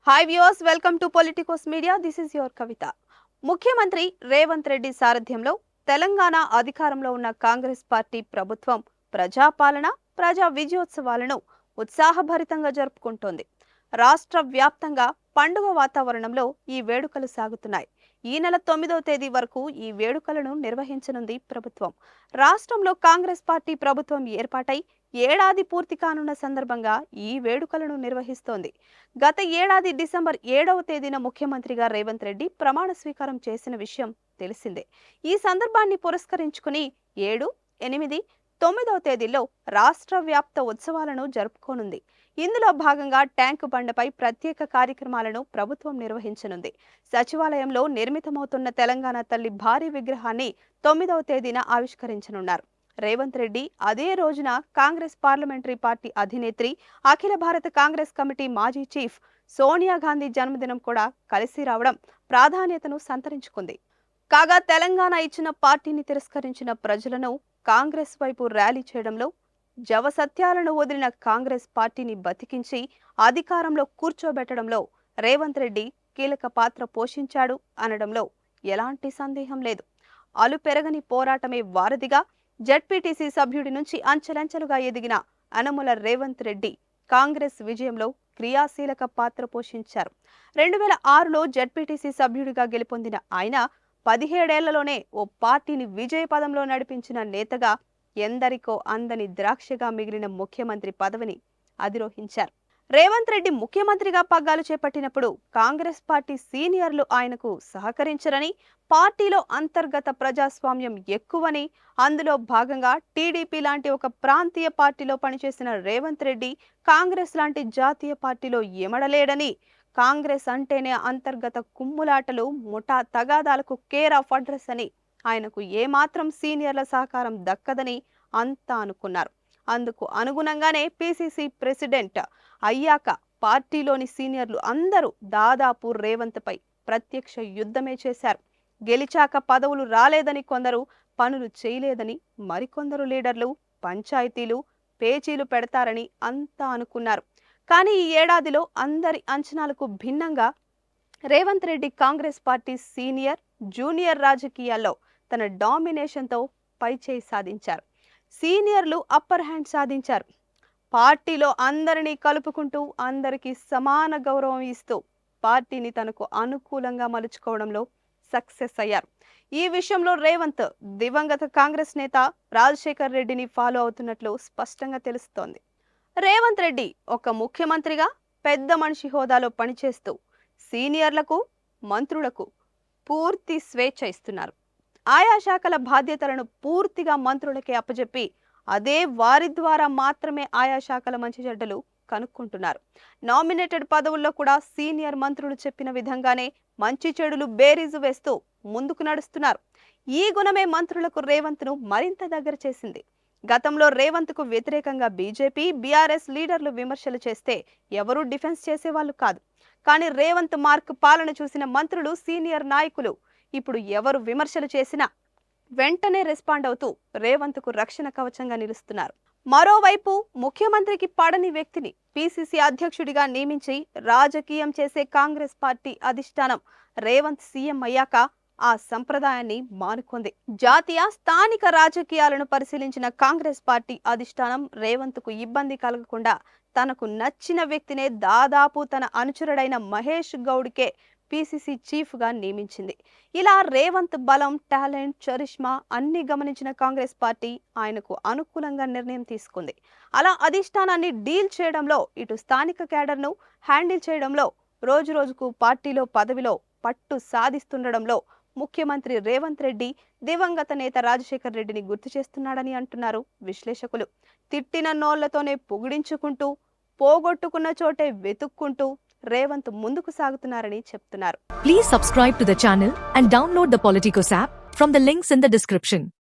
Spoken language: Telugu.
Hi viewers, welcome to Politicos media. This is your Kavitha. ముఖ్యమంత్రి రేవంత్ రెడ్డి సారథ్యంలో తెలంగాణ అధికారంలో ఉన్న కాంగ్రెస్ పార్టీ ప్రభుత్వం ప్రజాపాలన, ప్రజా విజయోత్సవాలను ఉత్సాహభరితంగా జరుపుకుంటోంది. రాష్ట్ర వ్యాప్తంగా పండుగ వాతావరణంలో ఈ వేడుకలు సాగుతున్నాయి. ఈ నెల 9వ తేదీ వరకు ఈ వేడుకలను నిర్వహించనుంది ప్రభుత్వం. రాష్ట్రంలో కాంగ్రెస్ పార్టీ ప్రభుత్వం ఏర్పాటై ఏడాది పూర్తి కానున్న సందర్భంగా ఈ వేడుకలను నిర్వహిస్తోంది. గత ఏడాది డిసెంబర్ 7వ తేదీన ముఖ్యమంత్రిగా రేవంత్ రెడ్డి ప్రమాణ స్వీకారం చేసిన విషయం తెలిసిందే. ఈ సందర్భాన్ని పురస్కరించుకుని 7, 8, 9వ తేదీల్లో రాష్ట్ర వ్యాప్త ఉత్సవాలను జరుపుకోనుంది. ఇందులో భాగంగా ట్యాంకు బండపై ప్రత్యేక కార్యక్రమాలను ప్రభుత్వం నిర్వహించనుంది. సచివాలయంలో నిర్మితమవుతున్న తెలంగాణ తల్లి భారీ విగ్రహాన్ని 9వ తేదీన ఆవిష్కరించనున్నారు. రేవంత్ రెడ్డి అదే రోజున కాంగ్రెస్ పార్లమెంటరీ పార్టీ అధినేత్రి, అఖిల భారత కాంగ్రెస్ కమిటీ మాజీ చీఫ్ సోనియా గాంధీ జన్మదినం కూడా కలిసి రావడం ప్రాధాన్యతను సంతరించుకుంది. కాగా తెలంగాణ ఇచ్చిన పార్టీని తిరస్కరించిన ప్రజలను కాంగ్రెస్ వైపు ర్యాలీ చేయడంలో, జవసత్యాలను వదిలిన కాంగ్రెస్ పార్టీని బతికించి అధికారంలో కూర్చోబెట్టడంలో రేవంత్ రెడ్డి కీలక పాత్ర పోషించాడు అనడంలో ఎలాంటి సందేహం లేదు. అలుపెరగని పోరాటమే వారధిగా జెడ్పీటీసీ సభ్యుడి నుంచి అంచెలంచెలుగా ఎదిగిన అనముల రేవంత్ రెడ్డి కాంగ్రెస్ విజయంలో క్రియాశీలక పాత్ర పోషించారు. 2006లో జెడ్పీటీసీ సభ్యుడిగా గెలుపొందిన ఆయన 17 ఏళ్లలోనే ఓ పార్టీని విజయపదంలో నడిపించిన నేతగా ఎందరికో అందని ద్రాక్షగా మిగిలిన ముఖ్యమంత్రి పదవిని అధిరోహించారు. రేవంత్ రెడ్డి ముఖ్యమంత్రిగా పగ్గాలు చేపట్టినప్పుడు కాంగ్రెస్ పార్టీ సీనియర్లు ఆయనకు సహకరించరని, పార్టీలో అంతర్గత ప్రజాస్వామ్యం ఎక్కువని, అందులో భాగంగా టీడీపీ లాంటి ఒక ప్రాంతీయ పార్టీలో పనిచేసిన రేవంత్ రెడ్డి కాంగ్రెస్ లాంటి జాతీయ పార్టీలో ఎమడలేడని, కాంగ్రెస్ అంటేనే అంతర్గత కుమ్ములాటలు, ముఠా తగాదాలకు కేర్ ఆఫ్ అడ్రస్ అని, ఆయనకు ఏమాత్రం సీనియర్ల సహకారం దక్కదని అంతా అనుకున్నారు. అందుకు అనుగుణంగానే పీసీసీ ప్రెసిడెంట్ అయ్యాక పార్టీలోని సీనియర్లు అందరూ దాదాపు రేవంత్ పై ప్రత్యక్ష యుద్ధమే చేశారు. గెలిచాక పదవులు రాలేదని కొందరు, పనులు చేయలేదని మరికొందరు లీడర్లు పంచాయతీలు, పేచీలు పెడతారని అంతా అనుకున్నారు. కానీ ఈ ఏడాదిలో అందరి అంచనాలకు భిన్నంగా Revanth Reddy Congress party senior, junior రాజకీయాల్లో తన డామినేషన్తో పైచేయి సాధించారు. సీనియర్లు అప్పర్ హ్యాండ్ సాధించారు. పార్టీలో అందరినీ కలుపుకుంటూ అందరికీ సమాన గౌరవం ఇస్తూ పార్టీని తనకు అనుకూలంగా మలుచుకోవడంలో సక్సెస్ అయ్యారు. ఈ విషయంలో రేవంత్ దివంగత కాంగ్రెస్ నేత రాజశేఖర్ రెడ్డిని ఫాలో అవుతున్నట్లు స్పష్టంగా తెలుస్తోంది. రేవంత్ రెడ్డి ఒక ముఖ్యమంత్రిగా పెద్ద మనిషి హోదాలో పనిచేస్తూ సీనియర్లకు, మంత్రులకు పూర్తి స్వేచ్ఛ ఇస్తున్నారు. ఆయా శాఖల బాధ్యతలను పూర్తిగా మంత్రులకే అప్పజెప్పి అదే వారి ద్వారా మాత్రమే ఆయా శాఖల మంచి చెడ్డలు కనుక్కుంటున్నారు. నామినేటెడ్ పదవుల్లో కూడా సీనియర్ మంత్రులు చెప్పిన విధంగానే మంచి చెడులు బేరీజు వేస్తూ ముందుకు నడుస్తున్నారు. ఈ గుణమే మంత్రులకు రేవంత్ను మరింత దగ్గర చేసింది. గతంలో రేవంత్కు వ్యతిరేకంగా బీజేపీ, బీఆర్ఎస్ లీడర్లు విమర్శలు చేస్తే ఎవరూ డిఫెన్స్ చేసేవాళ్ళు కాదు. కానీ రేవంత్ మార్క్ పాలన చూసిన మంత్రులు, సీనియర్ నాయకులు ఇప్పుడు ఎవరు విమర్శలు చేసినా వెంటనే రెస్పాండ్ అవుతూ రేవంత్కు రక్షణ కవచంగా నిలుస్తున్నారు. మరోవైపు ముఖ్యమంత్రికి పడని వ్యక్తిని పీసీసీ అధ్యక్షుడిగా నియమించి రాజకీయం చేసే కాంగ్రెస్ పార్టీ అధిష్టానం రేవంత్ సీఎం అయ్యాక ఆ సంప్రదాయాన్ని మానుకుంది. జాతీయ, స్థానిక రాజకీయాలను పరిశీలించిన కాంగ్రెస్ పార్టీ అధిష్టానం రేవంత్కు ఇబ్బంది కలగకుండా తనకు నచ్చిన వ్యక్తినే దాదాపు తన అనుచరుడైన మహేష్ గౌడ్కే పీసీసీ చీఫ్గా నియమించింది. ఇలా రేవంత్ బలం, టాలెంట్, చరిష్మా అన్ని గమనించిన కాంగ్రెస్ పార్టీ ఆయనకు అనుకూలంగా నిర్ణయం తీసుకుంది. అలా అధిష్టానాన్ని డీల్ చేయడంలో, ఇటు స్థానిక క్యాడర్ను హ్యాండిల్ చేయడంలో, రోజు రోజుకు పార్టీలో పదవిలో పట్టు సాధిస్తుండడంలో ముఖ్యమంత్రి రేవంత్ రెడ్డి దివంగత నేత రాజశేఖర్ రెడ్డిని గుర్తు చేస్తున్నాడని అంటున్నారు విశ్లేషకులు. తిట్టిన నోళ్లతోనే పొగిడించుకుంటూ, పోగొట్టుకున్న చోటే వెతుక్కుంటూ రేవంత్ ముందుకు సాగుతున్నారని చెప్తున్నారు. Please subscribe to the channel and download the Politicos app from the links in the description.